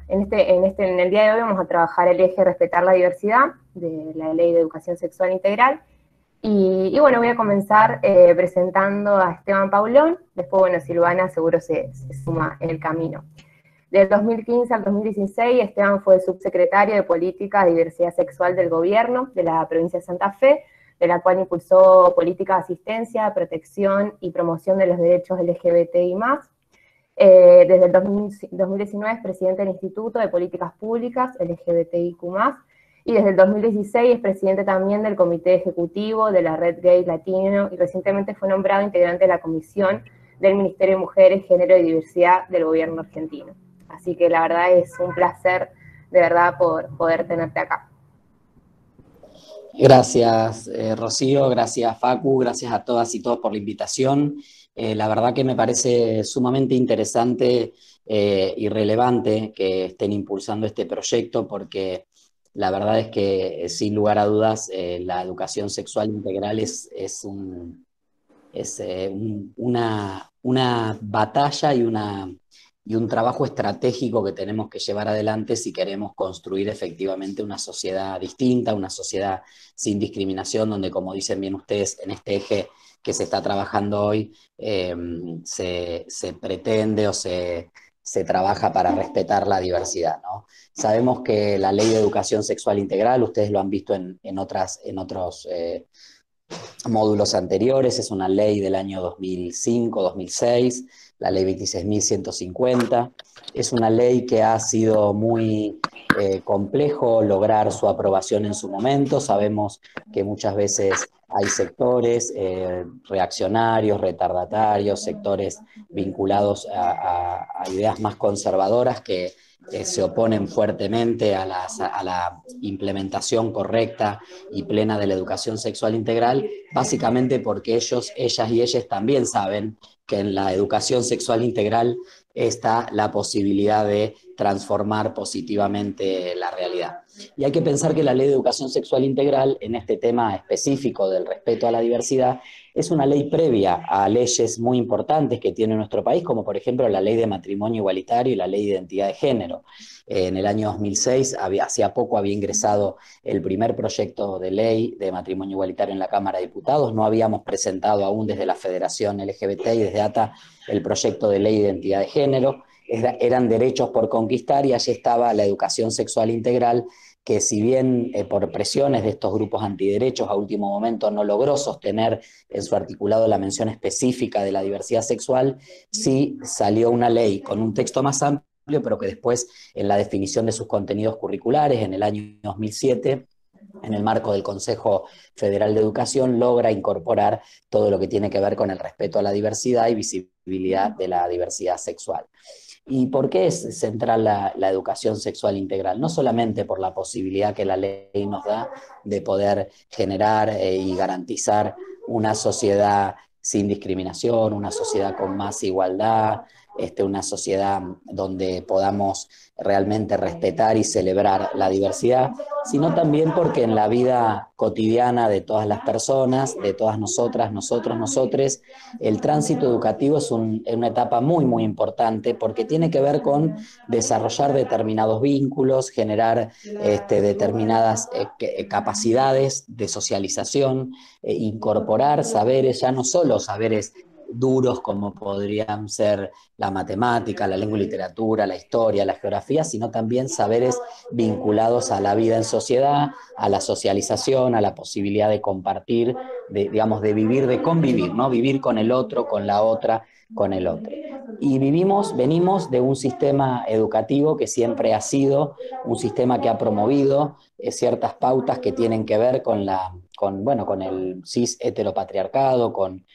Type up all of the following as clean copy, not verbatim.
en el día de hoy vamos a trabajar el eje respetar la diversidad de la Ley de Educación Sexual Integral. Y bueno, voy a comenzar presentando a Esteban Paulón, después, bueno, Silvana seguro se suma en el camino. Del 2015 al 2016, Esteban fue subsecretario de Política de Diversidad Sexual del Gobierno de la provincia de Santa Fe, de la cual impulsó política de asistencia, protección y promoción de los derechos LGBTI+. Desde el 2019 es presidente del Instituto de Políticas Públicas LGBTIQ+, y desde el 2016 es presidente también del Comité Ejecutivo de la Red Gay Latino, y recientemente fue nombrado integrante de la Comisión del Ministerio de Mujeres, Género y Diversidad del Gobierno argentino. Así que la verdad es un placer, de verdad, por poder tenerte acá. Gracias, Rocío, gracias, Facu, gracias a todas y todos por la invitación. La verdad que me parece sumamente interesante y relevante que estén impulsando este proyecto, porque la verdad es que, sin lugar a dudas, la educación sexual integral es una batalla y un trabajo estratégico que tenemos que llevar adelante si queremos construir efectivamente una sociedad distinta, una sociedad sin discriminación, donde, como dicen bien ustedes, en este eje que se está trabajando hoy, se pretende o se trabaja para respetar la diversidad, ¿no? Sabemos que la Ley de Educación Sexual Integral, ustedes lo han visto en otros módulos anteriores, es una ley del año 2005-2006, la ley 26.150. Es una ley que ha sido muy complejo lograr su aprobación en su momento. Sabemos que muchas veces hay sectores reaccionarios, retardatarios, sectores vinculados a ideas más conservadoras que se oponen fuertemente a la implementación correcta y plena de la educación sexual integral, básicamente porque ellos, ellas y ellas también saben que en la educación sexual integral está la posibilidad de transformar positivamente la realidad. Y hay que pensar que la Ley de Educación Sexual Integral, en este tema específico del respeto a la diversidad, es una ley previa a leyes muy importantes que tiene nuestro país, como por ejemplo la Ley de Matrimonio Igualitario y la Ley de Identidad de Género. En el año 2006, hacía poco había ingresado el primer proyecto de ley de matrimonio igualitario en la Cámara de Diputados. No habíamos presentado aún desde la Federación LGBT y desde ATA el proyecto de ley de identidad de género. Eran derechos por conquistar, y allí estaba la educación sexual integral, que, si bien por presiones de estos grupos antiderechos a último momento no logró sostener en su articulado la mención específica de la diversidad sexual, sí salió una ley con un texto más amplio, pero que después, en la definición de sus contenidos curriculares en el año 2007, en el marco del Consejo Federal de Educación, logra incorporar todo lo que tiene que ver con el respeto a la diversidad y visibilidad de la diversidad sexual. ¿Y por qué es central la educación sexual integral? No solamente por la posibilidad que la ley nos da de poder generar y garantizar una sociedad sin discriminación, una sociedad con más igualdad, una sociedad donde podamos realmente respetar y celebrar la diversidad, sino también porque en la vida cotidiana de todas las personas, de todas nosotras, nosotros, nosotres, el tránsito educativo es una etapa muy, muy importante, porque tiene que ver con desarrollar determinados vínculos, generar determinadas capacidades de socialización, incorporar saberes, ya no solo saberes duros como podrían ser la matemática, la lengua y literatura, la historia, la geografía, sino también saberes vinculados a la vida en sociedad, a la socialización, a la posibilidad de compartir, digamos, de vivir, de convivir, ¿no? Vivir con el otro, con la otra, con el otro. Y venimos de un sistema educativo que siempre ha sido un sistema que ha promovido ciertas pautas que tienen que ver con el cis heteropatriarcado, con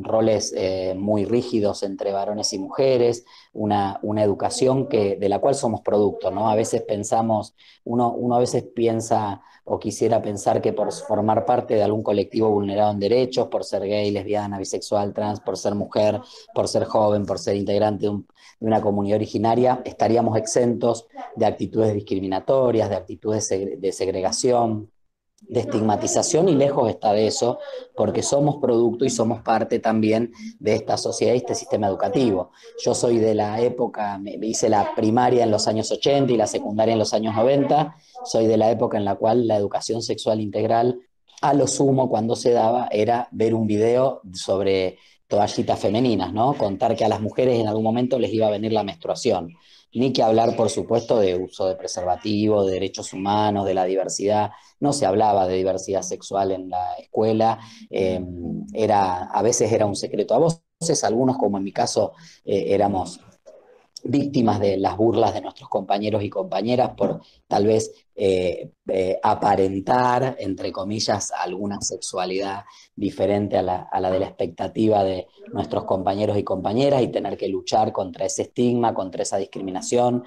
roles muy rígidos entre varones y mujeres, una educación de la cual somos producto, ¿no? A veces pensamos, uno a veces piensa o quisiera pensar que por formar parte de algún colectivo vulnerado en derechos, por ser gay, lesbiana, bisexual, trans, por ser mujer, por ser joven, por ser integrante de una comunidad originaria, estaríamos exentos de actitudes discriminatorias, de actitudes de segregación, de estigmatización y lejos está de eso, porque somos producto y somos parte también de esta sociedad y este sistema educativo. Yo soy de la época, me hice la primaria en los años 80 y la secundaria en los años 90, soy de la época en la cual la educación sexual integral, a lo sumo cuando se daba, era ver un video sobre toallitas femeninas, ¿no? Contar que a las mujeres en algún momento les iba a venir la menstruación. Ni que hablar, por supuesto, de uso de preservativo, de derechos humanos, de la diversidad. No se hablaba de diversidad sexual en la escuela, a veces era un secreto a voces, algunos, como en mi caso, éramos víctimas de las burlas de nuestros compañeros y compañeras por tal vez aparentar, entre comillas, alguna sexualidad diferente a la de la expectativa de nuestros compañeros y compañeras y tener que luchar contra ese estigma, contra esa discriminación,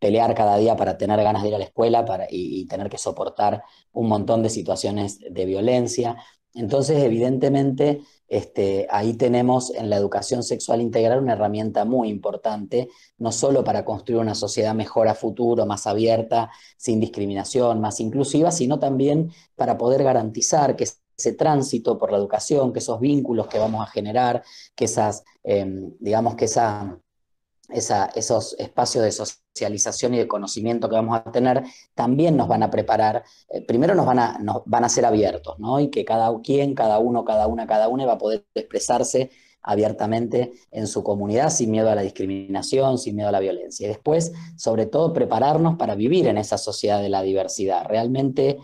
pelear cada día para tener ganas de ir a la escuela y tener que soportar un montón de situaciones de violencia. Entonces, evidentemente, ahí tenemos en la educación sexual integral una herramienta muy importante, no solo para construir una sociedad mejor a futuro, más abierta, sin discriminación, más inclusiva, sino también para poder garantizar que ese tránsito por la educación, que esos vínculos que vamos a generar, que digamos que esos espacios de socialización y de conocimiento que vamos a tener también nos van a preparar, primero nos van a ser abiertos, ¿no? Y que cada quien, cada uno, cada una va a poder expresarse abiertamente en su comunidad sin miedo a la discriminación, sin miedo a la violencia. Y después, sobre todo, prepararnos para vivir en esa sociedad de la diversidad. Realmente,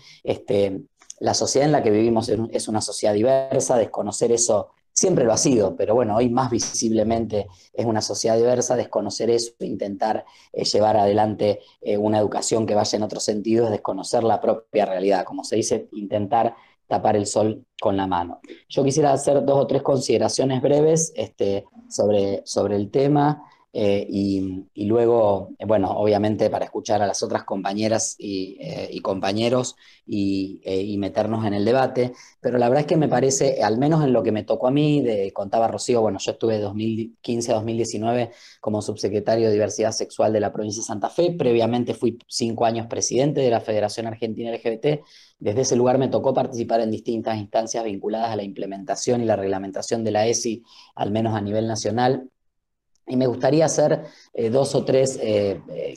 la sociedad en la que vivimos es una sociedad diversa, desconocer eso siempre lo ha sido, pero bueno, hoy más visiblemente es una sociedad diversa, desconocer eso, intentar llevar adelante una educación que vaya en otro sentido, es desconocer la propia realidad, como se dice, intentar tapar el sol con la mano. Yo quisiera hacer 2 o 3 consideraciones breves sobre el tema y luego, bueno, obviamente para escuchar a las otras compañeras y compañeros y meternos en el debate, pero la verdad es que me parece, al menos en lo que me tocó a mí, contaba Rocío, bueno, yo estuve de 2015 a 2019 como subsecretario de Diversidad Sexual de la provincia de Santa Fe, previamente fui 5 años presidente de la Federación Argentina LGBT, desde ese lugar me tocó participar en distintas instancias vinculadas a la implementación y la reglamentación de la ESI, al menos a nivel nacional. Y me gustaría hacer 2 o 3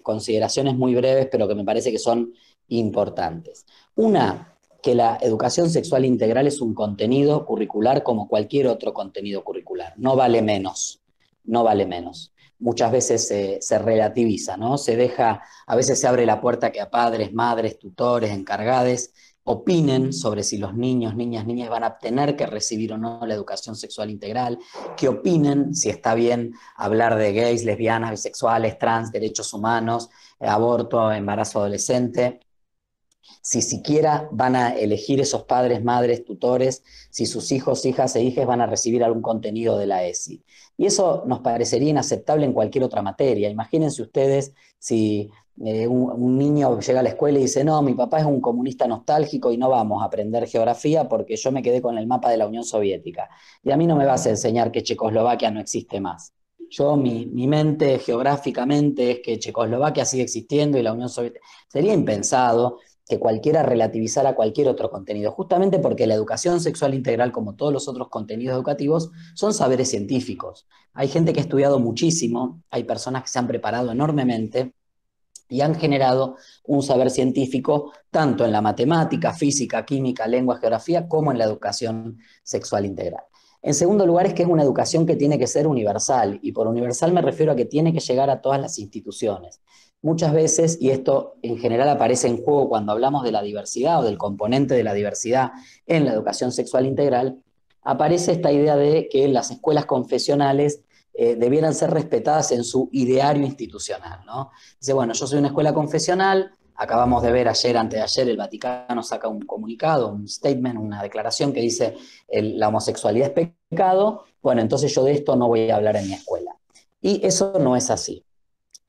consideraciones muy breves, pero que me parece que son importantes. Una, que la educación sexual integral es un contenido curricular como cualquier otro contenido curricular. No vale menos, no vale menos. Muchas veces se relativiza, ¿no? Se deja, a veces se abre la puerta que a padres, madres, tutores, encargades opinen sobre si los niños, niñas van a tener que recibir o no la educación sexual integral, que opinen si está bien hablar de gays, lesbianas, bisexuales, trans, derechos humanos, aborto, embarazo adolescente, si siquiera van a elegir esos padres, madres, tutores, si sus hijos, hijas e hijas van a recibir algún contenido de la ESI. Y eso nos parecería inaceptable en cualquier otra materia. Imagínense ustedes si un niño llega a la escuela y dice, no, mi papá es un comunista nostálgico y no vamos a aprender geografía porque yo me quedé con el mapa de la Unión Soviética. Y a mí no me vas a enseñar que Checoslovaquia no existe más. Mi mente geográficamente es que Checoslovaquia sigue existiendo y la Unión Soviética. Sería impensado que cualquiera relativizara cualquier otro contenido, justamente porque la educación sexual integral, como todos los otros contenidos educativos, son saberes científicos. Hay gente que ha estudiado muchísimo, hay personas que se han preparado enormemente y han generado un saber científico tanto en la matemática, física, química, lengua, geografía, como en la educación sexual integral. En segundo lugar, es que es una educación que tiene que ser universal, y por universal me refiero a que tiene que llegar a todas las instituciones. Muchas veces, y esto en general aparece en juego cuando hablamos de la diversidad o del componente de la diversidad en la educación sexual integral, aparece esta idea de que las escuelas confesionales debieran ser respetadas en su ideario institucional, ¿no? Dice, bueno, yo soy una escuela confesional, acabamos de ver ayer, antes de ayer, el Vaticano saca un comunicado, un statement, una declaración que dice la homosexualidad es pecado, bueno, entonces yo de esto no voy a hablar en mi escuela. Y eso no es así.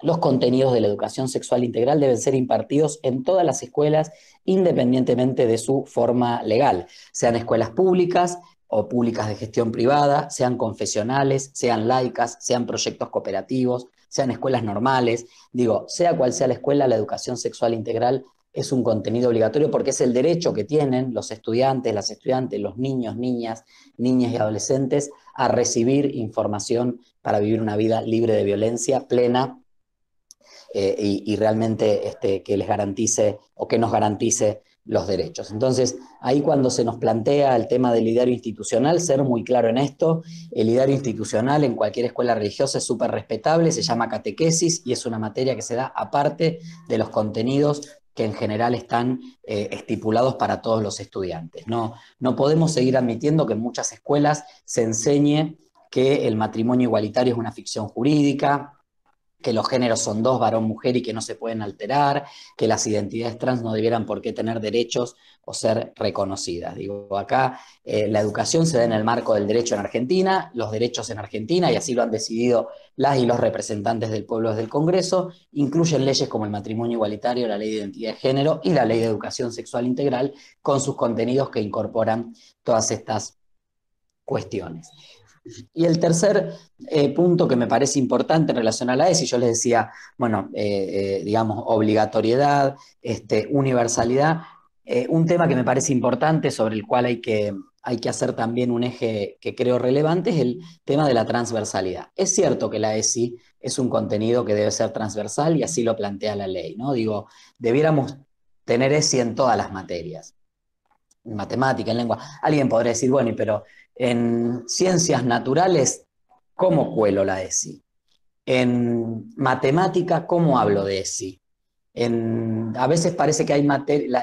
Los contenidos de la educación sexual integral deben ser impartidos en todas las escuelas, independientemente de su forma legal, sean escuelas públicas o públicas de gestión privada, sean confesionales, sean laicas, sean proyectos cooperativos, sean escuelas normales. Digo, sea cual sea la escuela, la educación sexual integral es un contenido obligatorio porque es el derecho que tienen los estudiantes, las estudiantes, los niños, niñas y adolescentes a recibir información para vivir una vida libre de violencia, plena, y realmente que les garantice o que nos garantice los derechos. Entonces, ahí cuando se nos plantea el tema del ideario institucional, ser muy claro en esto, el ideario institucional en cualquier escuela religiosa es súper respetable, se llama catequesis y es una materia que se da aparte de los contenidos que en general están estipulados para todos los estudiantes. No podemos seguir admitiendo que en muchas escuelas se enseñe que el matrimonio igualitario es una ficción jurídica, que los géneros son dos, varón, mujer, y que no se pueden alterar, que las identidades trans no debieran por qué tener derechos o ser reconocidas. Digo, acá la educación se da en el marco del derecho en Argentina, los derechos en Argentina, y así lo han decidido las y los representantes del pueblo desde el Congreso, incluyen leyes como el matrimonio igualitario, la ley de identidad de género y la ley de educación sexual integral, con sus contenidos que incorporan todas estas cuestiones. Y el tercer punto que me parece importante en relación a la ESI, yo les decía, bueno, digamos, obligatoriedad, universalidad, un tema que me parece importante, sobre el cual hay que hacer también un eje que creo relevante, es el tema de la transversalidad. Es cierto que la ESI es un contenido que debe ser transversal y así lo plantea la ley, ¿no? Digo, debiéramos tener ESI en todas las materias, en matemática, en lengua. Alguien podría decir, bueno, pero en ciencias naturales, ¿cómo cuelo la ESI? En matemática, ¿cómo hablo de ESI? A veces parece que hay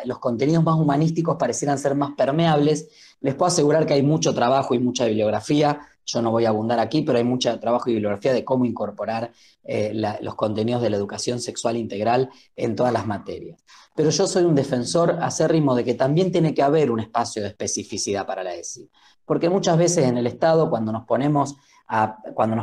los contenidos más humanísticos parecieran ser más permeables. Les puedo asegurar que hay mucho trabajo y mucha bibliografía. Yo no voy a abundar aquí, pero hay mucho trabajo y bibliografía de cómo incorporar los contenidos de la educación sexual integral en todas las materias. Pero yo soy un defensor acérrimo de que también tiene que haber un espacio de especificidad para la ESI. Porque muchas veces en el Estado, cuando nos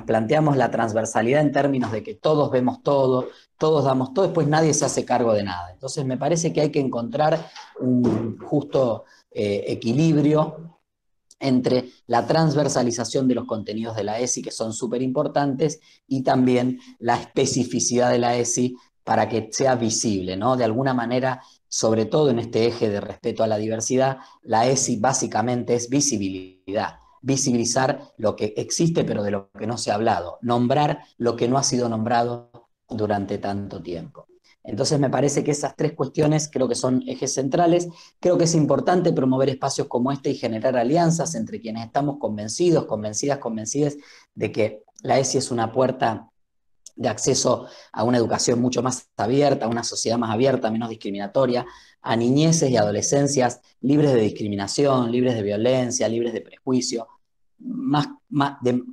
planteamos la transversalidad en términos de que todos vemos todo, todos damos todo, después nadie se hace cargo de nada. Entonces me parece que hay que encontrar un justo equilibrio entre la transversalización de los contenidos de la ESI, que son súper importantes, y también la especificidad de la ESI para que sea visible, ¿no? De alguna manera, sobre todo en este eje de respeto a la diversidad, la ESI básicamente es visibilidad. Visibilizar lo que existe pero de lo que no se ha hablado, nombrar lo que no ha sido nombrado durante tanto tiempo. Entonces me parece que esas tres cuestiones creo que son ejes centrales. Creo que es importante promover espacios como este y generar alianzas entre quienes estamos convencidos, convencidas, convencidas de que la ESI es una puerta de acceso a una educación mucho más abierta, a una sociedad más abierta, menos discriminatoria, a niñeces y adolescencias libres de discriminación, libres de violencia, libres de prejuicio,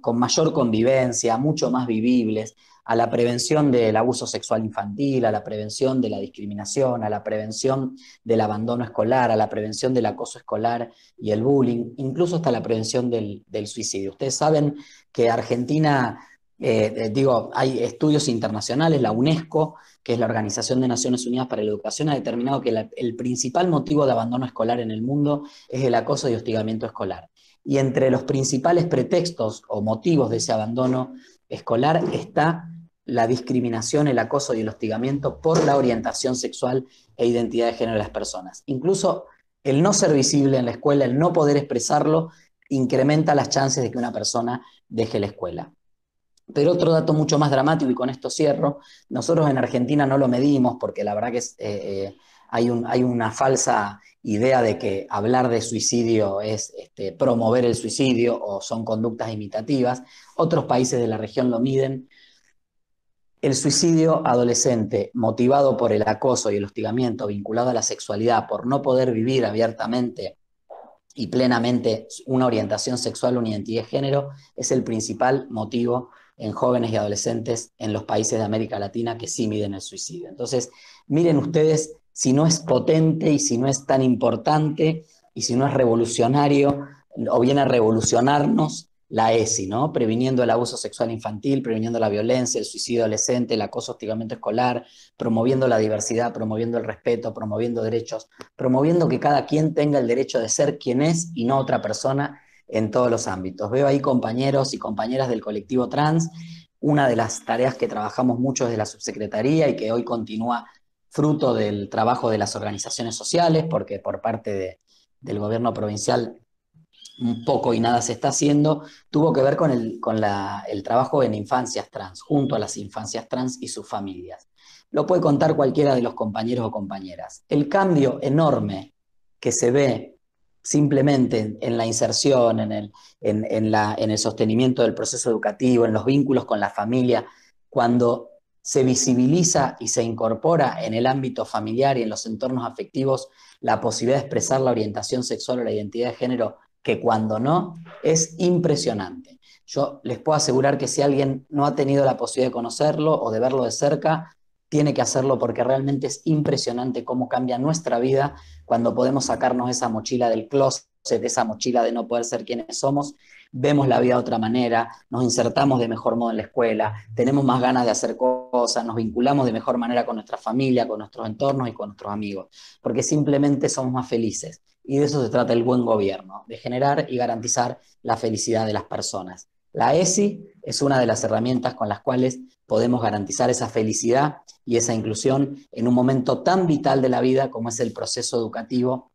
con mayor convivencia, mucho más vivibles, a la prevención del abuso sexual infantil, a la prevención de la discriminación, a la prevención del abandono escolar, a la prevención del acoso escolar y el bullying, incluso hasta la prevención del suicidio. Ustedes saben que Argentina, hay estudios internacionales, la UNESCO, que es la Organización de Naciones Unidas para la Educación, ha determinado que el principal motivo de abandono escolar en el mundo es el acoso y hostigamiento escolar. Y entre los principales pretextos o motivos de ese abandono escolar está la discriminación, el acoso y el hostigamiento por la orientación sexual e identidad de género de las personas. Incluso el no ser visible en la escuela, el no poder expresarlo, incrementa las chances de que una persona deje la escuela. Pero otro dato mucho más dramático, y con esto cierro, nosotros en Argentina no lo medimos porque la verdad que hay una falsa idea de que hablar de suicidio es promover el suicidio o son conductas imitativas. Otros países de la región lo miden. El suicidio adolescente motivado por el acoso y el hostigamiento vinculado a la sexualidad, por no poder vivir abiertamente y plenamente una orientación sexual o una identidad de género, es el principal motivo en jóvenes y adolescentes en los países de América Latina que sí miden el suicidio. Entonces, miren ustedes si no es potente y si no es tan importante y si no es revolucionario o viene a revolucionarnos la ESI, ¿no? Previniendo el abuso sexual infantil, previniendo la violencia, el suicidio adolescente, el acoso, hostigamiento escolar, promoviendo la diversidad, promoviendo el respeto, promoviendo derechos, promoviendo que cada quien tenga el derecho de ser quien es y no otra persona en todos los ámbitos. Veo ahí compañeros y compañeras del colectivo trans. Una de las tareas que trabajamos mucho desde la subsecretaría y que hoy continúa fruto del trabajo de las organizaciones sociales, porque por parte del gobierno provincial un poco y nada se está haciendo, tuvo que ver con el trabajo en infancias trans, junto a las infancias trans y sus familias. Lo puede contar cualquiera de los compañeros o compañeras. El cambio enorme que se ve simplemente en la inserción, en el sostenimiento del proceso educativo, en los vínculos con la familia, cuando se visibiliza y se incorpora en el ámbito familiar y en los entornos afectivos la posibilidad de expresar la orientación sexual o la identidad de género, que cuando no, es impresionante. Yo les puedo asegurar que si alguien no ha tenido la posibilidad de conocerlo o de verlo de cerca, tiene que hacerlo, porque realmente es impresionante cómo cambia nuestra vida cuando podemos sacarnos esa mochila del closet, esa mochila de no poder ser quienes somos, vemos la vida de otra manera, nos insertamos de mejor modo en la escuela, tenemos más ganas de hacer cosas, nos vinculamos de mejor manera con nuestra familia, con nuestros entornos y con nuestros amigos, porque simplemente somos más felices. Y de eso se trata el buen gobierno, de generar y garantizar la felicidad de las personas. La ESI es una de las herramientas con las cuales podemos garantizar esa felicidad y esa inclusión en un momento tan vital de la vida como es el proceso educativo,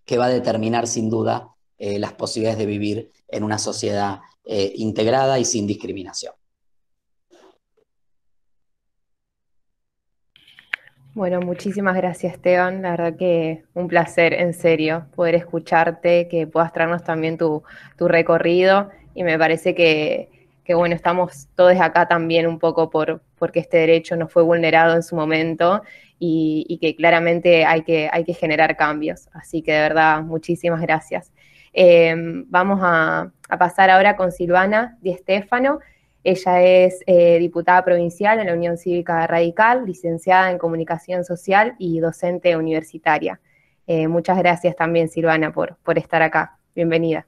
que va a determinar sin duda las posibilidades de vivir en una sociedad integrada y sin discriminación. Bueno, muchísimas gracias, Esteban. La verdad que un placer, en serio, poder escucharte, que puedas traernos también tu recorrido. Y me parece que bueno, estamos todos acá también un poco porque este derecho no fue vulnerado en su momento y que claramente hay que generar cambios. Así que de verdad, muchísimas gracias. Vamos a pasar ahora con Silvana Di Stéfano. Ella es diputada provincial en la Unión Cívica Radical, licenciada en Comunicación Social y docente universitaria. Muchas gracias también, Silvana, por estar acá. Bienvenida.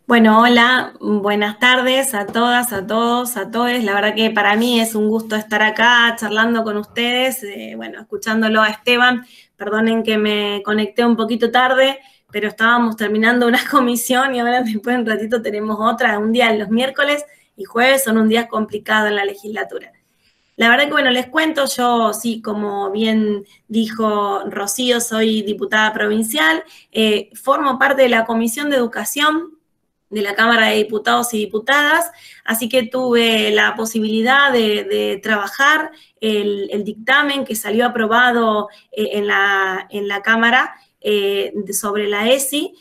Bueno, hola, buenas tardes a todas, a todos, a todos. La verdad que para mí es un gusto estar acá charlando con ustedes, bueno, escuchándolo a Esteban. Perdonen que me conecté un poquito tarde, pero estábamos terminando una comisión y ahora después de un ratito tenemos otra. Un día los miércoles y jueves son un día complicado en la legislatura. La verdad que, bueno, les cuento, yo sí, como bien dijo Rocío, soy diputada provincial, formo parte de la Comisión de Educación de la Cámara de Diputados y Diputadas, así que tuve la posibilidad de trabajar el dictamen que salió aprobado en la Cámara sobre la ESI.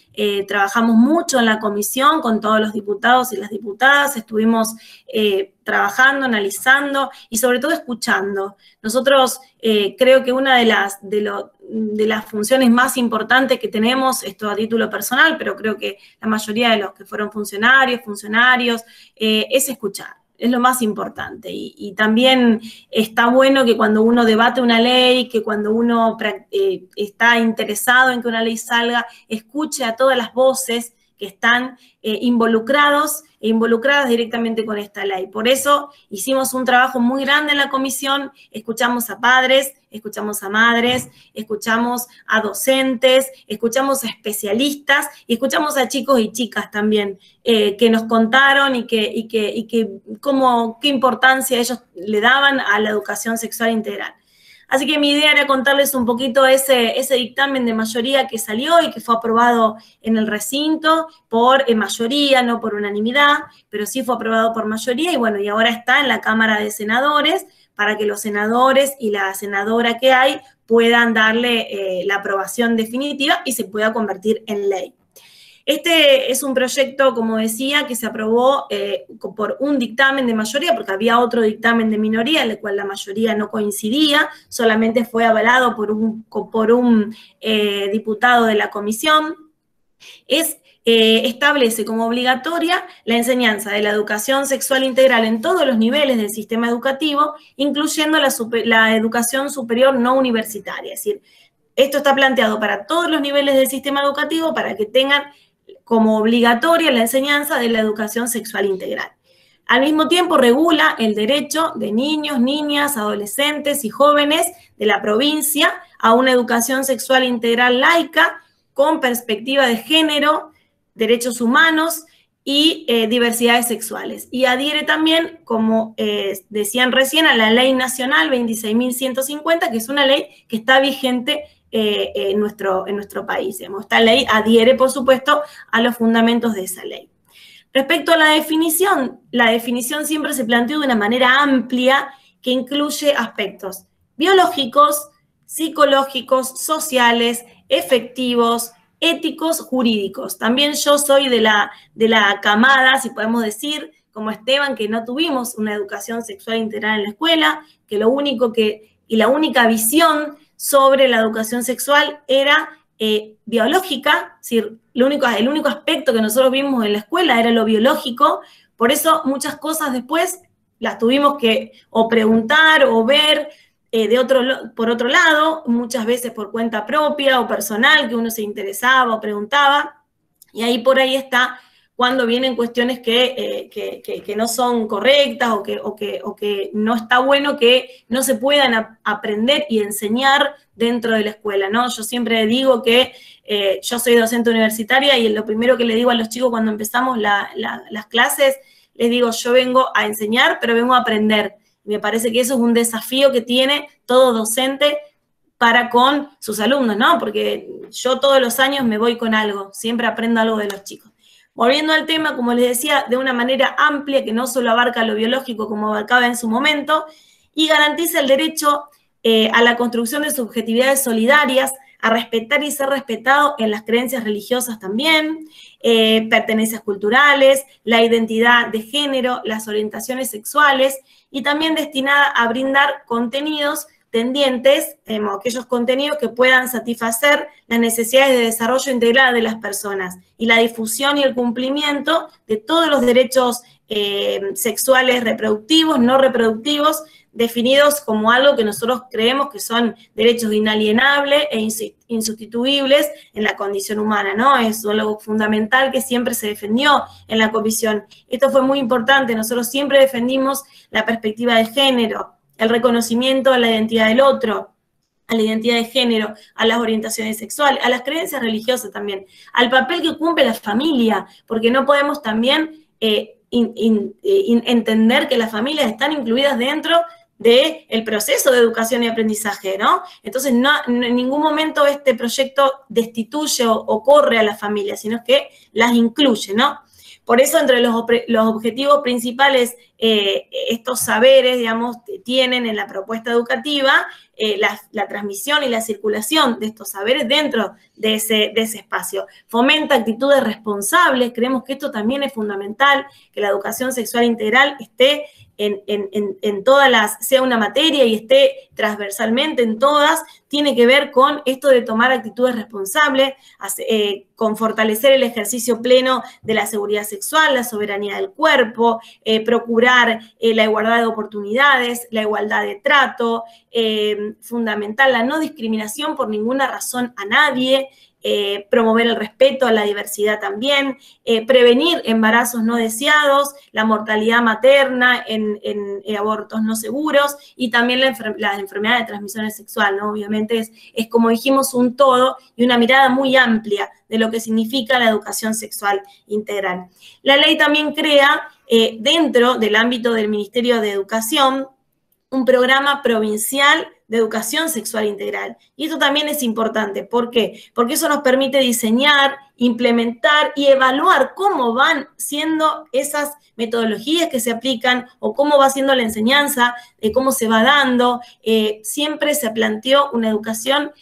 Trabajamos mucho en la comisión con todos los diputados y las diputadas, estuvimos trabajando, analizando y sobre todo escuchando. Nosotros creo que una de las funciones más importantes que tenemos, esto a título personal, pero creo que la mayoría de los que fueron funcionarios, es escuchar. Es lo más importante y también está bueno que cuando uno debate una ley, que cuando uno está interesado en que una ley salga, escuche a todas las voces que están involucradas directamente con esta ley. Por eso hicimos un trabajo muy grande en la comisión, escuchamos a padres, escuchamos a madres, escuchamos a docentes, escuchamos a especialistas y escuchamos a chicos y chicas también que nos contaron qué importancia ellos le daban a la educación sexual integral. Así que mi idea era contarles un poquito ese dictamen de mayoría que salió y que fue aprobado en el recinto por mayoría, no por unanimidad, pero sí fue aprobado por mayoría y bueno, y ahora está en la Cámara de Senadores para que los senadores y la senadora que hay puedan darle la aprobación definitiva y se pueda convertir en ley. Este es un proyecto, como decía, que se aprobó por un dictamen de mayoría, porque había otro dictamen de minoría, en el cual la mayoría no coincidía, solamente fue avalado por un diputado de la comisión. Establece como obligatoria la enseñanza de la educación sexual integral en todos los niveles del sistema educativo, incluyendo la educación superior no universitaria. Es decir, esto está planteado para todos los niveles del sistema educativo para que tengan como obligatoria la enseñanza de la educación sexual integral. Al mismo tiempo regula el derecho de niños, niñas, adolescentes y jóvenes de la provincia a una educación sexual integral laica con perspectiva de género, derechos humanos y diversidades sexuales. Y adhiere también, como decían recién, a la Ley Nacional 26.150, que es una ley que está vigente en nuestro país. Esta ley adhiere, por supuesto, a los fundamentos de esa ley. Respecto a la definición siempre se planteó de una manera amplia que incluye aspectos biológicos, psicológicos, sociales, efectivos, éticos, jurídicos. También yo soy de la camada, si podemos decir, como Esteban, que no tuvimos una educación sexual integral en la escuela, que la única visión sobre la educación sexual era biológica, es decir, el único aspecto que nosotros vimos en la escuela era lo biológico, por eso muchas cosas después las tuvimos que o preguntar o ver por otro lado, muchas veces por cuenta propia o personal, que uno se interesaba o preguntaba, y ahí por ahí está cuando vienen cuestiones que no son correctas o que no está bueno que no se puedan aprender y enseñar dentro de la escuela, ¿no? Yo siempre digo que yo soy docente universitaria y lo primero que le digo a los chicos cuando empezamos las clases, les digo, yo vengo a enseñar, pero vengo a aprender. Me parece que eso es un desafío que tiene todo docente para con sus alumnos, ¿no? Porque yo todos los años me voy con algo, siempre aprendo algo de los chicos. Volviendo al tema, como les decía, de una manera amplia, que no solo abarca lo biológico como abarcaba en su momento, y garantiza el derecho a la construcción de subjetividades solidarias, a respetar y ser respetado en las creencias religiosas también, pertenencias culturales, la identidad de género, las orientaciones sexuales, y también destinada a brindar contenidos tendientes, aquellos contenidos que puedan satisfacer las necesidades de desarrollo integral de las personas y la difusión y el cumplimiento de todos los derechos sexuales reproductivos, no reproductivos, definidos como algo que nosotros creemos que son derechos inalienables e insustituibles en la condición humana, ¿no? Es algo fundamental que siempre se defendió en la comisión. Esto fue muy importante, nosotros siempre defendimos la perspectiva de género, el reconocimiento a la identidad del otro, a la identidad de género, a las orientaciones sexuales, a las creencias religiosas también, al papel que cumple la familia, porque no podemos también entender que las familias están incluidas dentro del proceso de educación y aprendizaje, ¿no? Entonces, en ningún momento este proyecto destituye o corre a las familias, sino que las incluye, ¿no? Por eso, entre los objetivos principales, estos saberes, digamos, tienen en la propuesta educativa la transmisión y la circulación de estos saberes dentro de ese espacio. Fomenta actitudes responsables, creemos que esto también es fundamental, que la educación sexual integral esté en todas sea una materia y esté transversalmente en todas, tiene que ver con esto de tomar actitudes responsables, con fortalecer el ejercicio pleno de la seguridad sexual, la soberanía del cuerpo, procurar la igualdad de oportunidades, la igualdad de trato, fundamental la no discriminación por ninguna razón a nadie, promover el respeto a la diversidad también, prevenir embarazos no deseados, la mortalidad materna en abortos no seguros y también las enfermedades de transmisión sexual, ¿no? Obviamente es, como dijimos, un todo y una mirada muy amplia de lo que significa la educación sexual integral. La ley también crea, dentro del ámbito del Ministerio de Educación, un programa provincial de educación sexual integral. Y esto también es importante. ¿Por qué? Porque eso nos permite diseñar, implementar y evaluar cómo van siendo esas metodologías que se aplican o cómo va siendo la enseñanza, cómo se va dando. Siempre se planteó una educación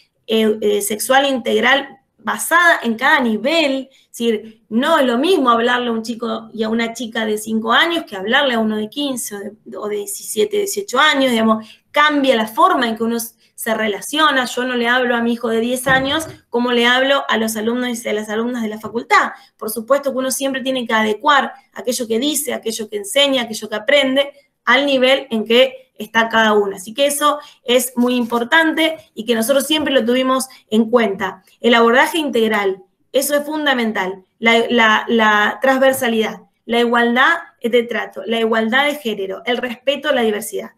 sexual integral basada en cada nivel. Es decir, no es lo mismo hablarle a un chico y a una chica de 5 años que hablarle a uno de 15 o de 17, 18 años, digamos, cambia la forma en que uno se relaciona. Yo no le hablo a mi hijo de 10 años como le hablo a los alumnos y a las alumnas de la facultad. Por supuesto que uno siempre tiene que adecuar aquello que dice, aquello que enseña, aquello que aprende, al nivel en que está cada uno. Así que eso es muy importante y que nosotros siempre lo tuvimos en cuenta. El abordaje integral, eso es fundamental. La transversalidad, la igualdad de trato, la igualdad de género, el respeto a la diversidad.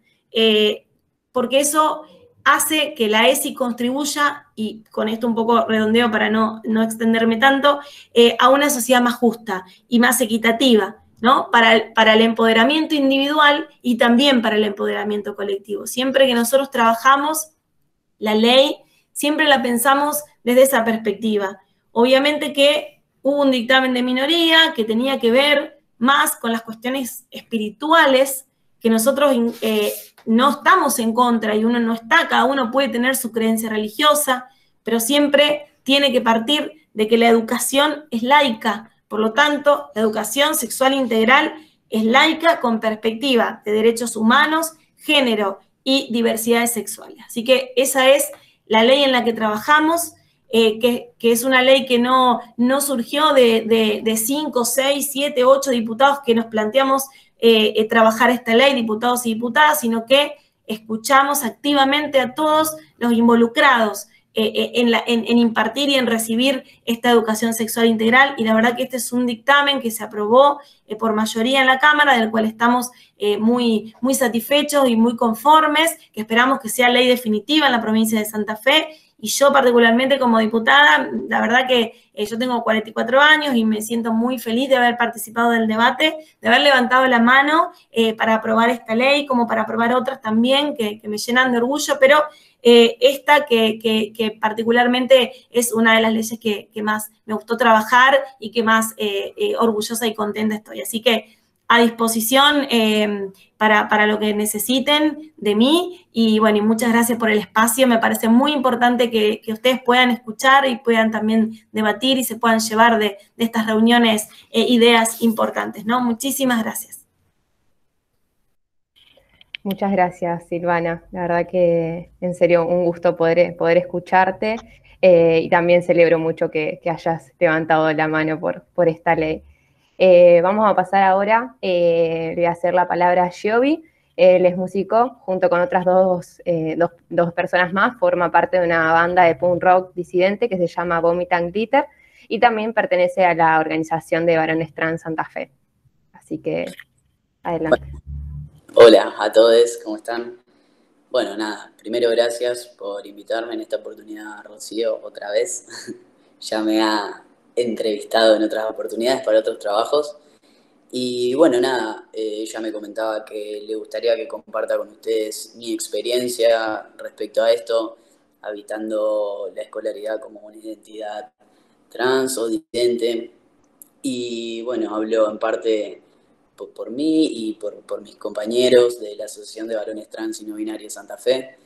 Porque eso hace que la ESI contribuya, y con esto un poco redondeo para no extenderme tanto, a una sociedad más justa y más equitativa, ¿no? Para el empoderamiento individual y también para el empoderamiento colectivo. Siempre que nosotros trabajamos la ley, siempre la pensamos desde esa perspectiva. Obviamente que hubo un dictamen de minoría que tenía que ver más con las cuestiones espirituales, que nosotros no estamos en contra y uno no está, cada uno puede tener su creencia religiosa, pero siempre tiene que partir de que la educación es laica. Por lo tanto, la educación sexual integral es laica con perspectiva de derechos humanos, género y diversidades sexuales. Así que esa es la ley en la que trabajamos, que es una ley que no surgió de 5, 6, 7, 8 diputados que nos planteamos trabajar esta ley, diputados y diputadas, sino que escuchamos activamente a todos los involucrados en impartir y en recibir esta educación sexual integral, y la verdad que este es un dictamen que se aprobó por mayoría en la Cámara, del cual estamos muy satisfechos y muy conformes, que esperamos que sea ley definitiva en la provincia de Santa Fe. Y yo particularmente como diputada, la verdad que yo tengo 44 años y me siento muy feliz de haber participado del debate, de haber levantado la mano para aprobar esta ley, como para aprobar otras también que me llenan de orgullo, pero esta que particularmente es una de las leyes que más me gustó trabajar y que más orgullosa y contenta estoy. Así que a disposición para lo que necesiten de mí, y bueno, y muchas gracias por el espacio. Me parece muy importante que ustedes puedan escuchar y puedan también debatir y se puedan llevar de estas reuniones ideas importantes, ¿no? Muchísimas gracias. Muchas gracias, Silvana. La verdad que en serio un gusto poder escucharte y también celebro mucho que hayas levantado la mano por esta ley. Vamos a pasar ahora, le voy a hacer la palabra a Giovi. Él es músico, junto con otras dos personas más, forma parte de una banda de punk rock disidente que se llama Vomit and Glitter, y también pertenece a la organización de Varones Trans Santa Fe. Así que, adelante. Hola a todos, ¿cómo están? Bueno, nada, primero gracias por invitarme en esta oportunidad, Rocío, otra vez. Ya me ha entrevistado en otras oportunidades para otros trabajos. Y bueno, nada, ella me comentaba que le gustaría que comparta con ustedes mi experiencia respecto a esto, habitando la escolaridad como una identidad trans o disidente. Y bueno, hablo en parte por mí y por mis compañeros de la Asociación de Varones Trans y No Binarios Santa Fe.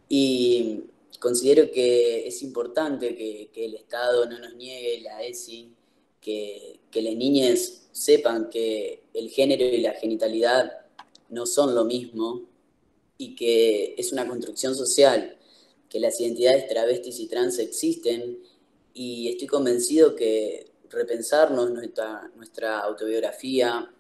Y considero que es importante que el Estado no nos niegue la ESI, que las niñas sepan que el género y la genitalidad no son lo mismo y que es una construcción social, que las identidades travestis y trans existen, y estoy convencido que repensarnos nuestra autobiografía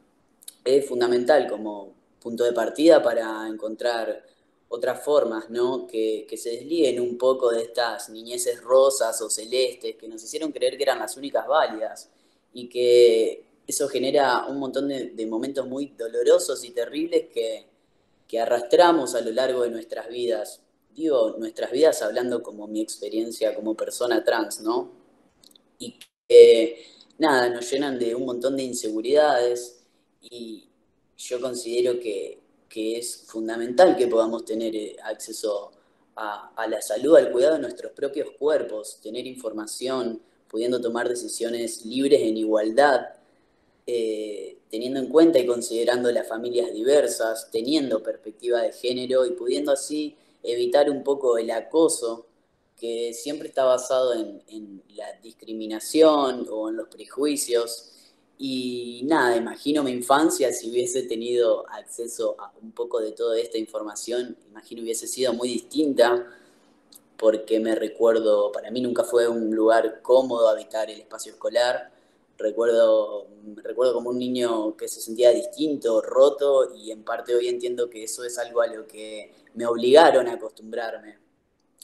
es fundamental como punto de partida para encontrar otras formas, ¿no? Que se desliguen un poco de estas niñeces rosas o celestes que nos hicieron creer que eran las únicas válidas, y que eso genera un montón de momentos muy dolorosos y terribles que arrastramos a lo largo de nuestras vidas. Digo, nuestras vidas hablando como mi experiencia como persona trans, ¿no? Y que, nada, nos llenan de un montón de inseguridades, y yo considero que es fundamental que podamos tener acceso a la salud, al cuidado de nuestros propios cuerpos, tener información, pudiendo tomar decisiones libres en igualdad, teniendo en cuenta y considerando las familias diversas, teniendo perspectiva de género y pudiendo así evitar un poco el acoso que siempre está basado en la discriminación o en los prejuicios. Y nada, imagino mi infancia, si hubiese tenido acceso a un poco de toda esta información, imagino hubiese sido muy distinta, porque me recuerdo, para mí nunca fue un lugar cómodo habitar el espacio escolar. Recuerdo como un niño que se sentía distinto, roto, y en parte hoy entiendo que eso es algo a lo que me obligaron a acostumbrarme,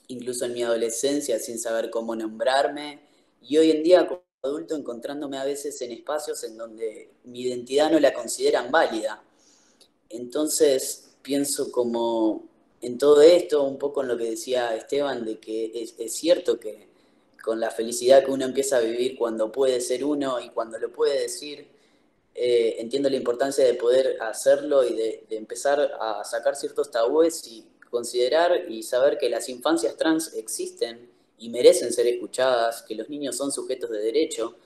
incluso en mi adolescencia, sin saber cómo nombrarme, y hoy en día como adulto encontrándome a veces en espacios en donde mi identidad no la consideran válida. Entonces pienso como en todo esto, un poco en lo que decía Esteban, de que es cierto que con la felicidad que uno empieza a vivir cuando puede ser uno y cuando lo puede decir, entiendo la importancia de poder hacerlo y de empezar a sacar ciertos tabúes y considerar y saber que las infancias trans existen y merecen ser escuchadas, que los niños son sujetos de derecho,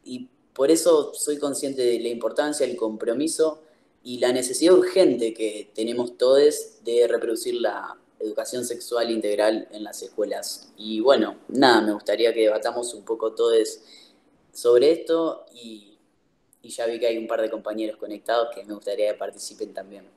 y por eso soy consciente de la importancia, el compromiso y la necesidad urgente que tenemos todos de reproducir la educación sexual integral en las escuelas. Y bueno, nada, me gustaría que debatamos un poco todos sobre esto y ya vi que hay un par de compañeros conectados que me gustaría que participen también.